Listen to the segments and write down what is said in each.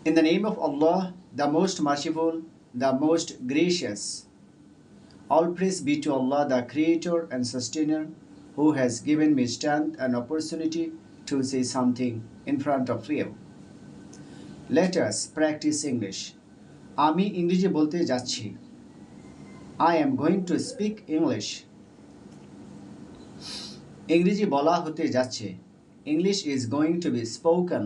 In the name of Allah, the most merciful, the most gracious. All praise be to Allah, the Creator and Sustainer, who has given me strength and opportunity to say something in front of you. Let us practice English. আমি ইংরেজি বলতে যাচ্ছি। I am going to speak English. ইংরেজি বলা হতে যাচ্ছে। English is going to be spoken.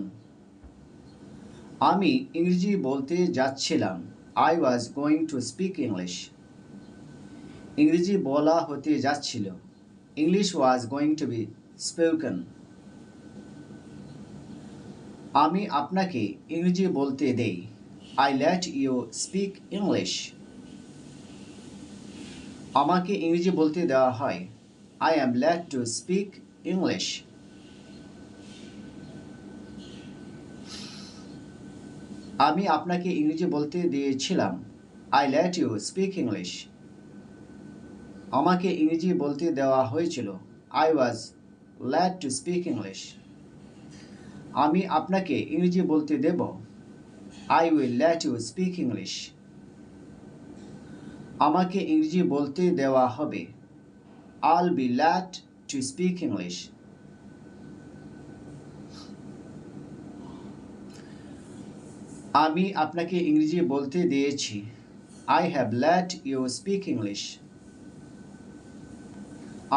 আমি ইংরেজি বলতে যাচ্ছিলাম। I was going to speak English. ইংরেজি বলা হতে যাচ্ছিল। English was going to be spoken. আমি আপনাকে ইংরেজি বলতে দেই। I let you speak English. আমাকে ইংরেজি বলতে দেওয়া হয়। I am let to speak English. আমি আপনাকে ইংরেজি বলতে দিয়েছিলাম। I let you speak English. আমাকে ইংরেজি বলতে দেওয়া হয়েছিল। I was let to speak English. আমি আপনাকে ইংরেজি বলতে দেব। I will let you speak English. আমাকে ইংরেজি বলতে দেওয়া হবে। I'll be let to speak English. আমি আপনাকে ইংরেজি বলতে দিয়েছি। I have let you speak English.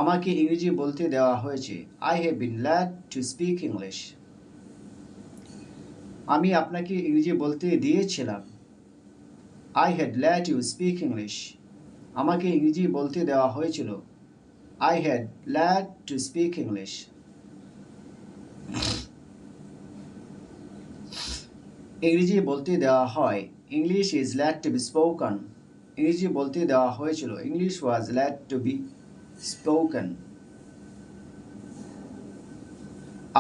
আমাকে ইংরেজি বলতে দেওয়া হয়েছে। I have been let to speak English. আমি আপনাকে ইংরেজি বলতে দিয়েছিলাম। I had let you speak English. আমাকে ইংরেজি বলতে দেওয়া হয়েছিল। I had let to speak English. ইংরেজি বলতে দেওয়া হয়। English is let to be spoken. ইংরেজি বলতে দেওয়া হয়েছিল। English was let to be spoken.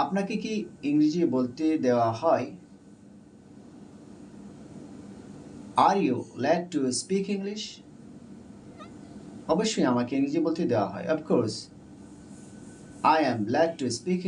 আপনাকে কি ইংরেজি বলতে দেওয়া হয়? Are you let to speak English? অবশ্যই আমাকে ইংরেজি বলতে দেওয়া হয়। Of course, I am let to speak